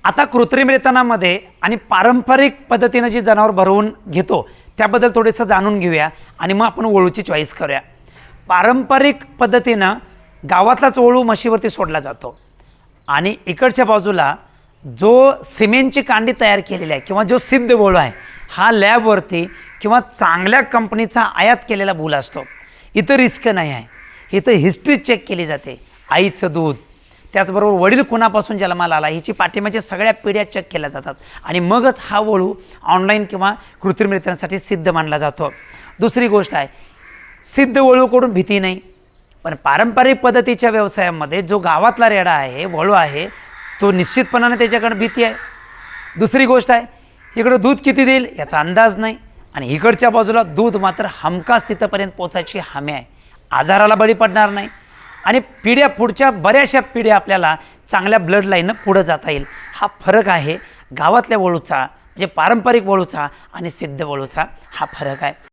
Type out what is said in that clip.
आता कृत्रिम रेतनामध्ये आणि पारंपरिक पद्धतीने जी जनावर भरवून घेतो त्याबद्दल थोडंसं जाणून घेऊया आणि मग आपण वळूची चॉईस करूया। पारंपरिक पद्धतीनं गावातलाच वळू म्हशीवरती सोडला जातो आणि इकडच्या बाजूला जो सिमेंटची कांडी तयार केलेली आहे किंवा जो सिद्ध वळू आहे हा लॅबवरती किंवा चांगल्या कंपनीचा आयात केलेला बूल असतो। इथं रिस्क नाही आहे, इथं हिस्ट्री चेक केली जाते, आईचं दूध, त्याचबरोबर वडील कुणापासून जन्माला आला हिची पाठिंबाच्या सगळ्या पिढ्या चेक केल्या जातात आणि मगच हा वळू ऑनलाईन किंवा कृत्रिम रेतनासाठी सिद्ध मानला जातो। दुसरी गोष्ट आहे, सिद्ध वळूकडून भीती नाही, पण पारंपरिक पद्धतीच्या व्यवसायामध्ये जो गावातला रेडा आहे, वळू आहे, तो निश्चितपणाने त्याच्याकडे भीती आहे। दुसरी गोष्ट आहे, इकडं दूध किती देईल याचा अंदाज नाही आणि इकडच्या बाजूला दूध मात्र हमखास तिथंपर्यंत पोचायची हमी आहे, आजाराला बळी पडणार नाही आणि पिढ्या पुढच्या बऱ्याचशा पिढ्या आपल्याला चांगल्या ब्लड लाईननं पुढं जाता येईल। हा फरक आहे गावातल्या वळूचा, म्हणजे पारंपरिक वळूचा आणि सिद्ध वळूचा, हा फरक आहे।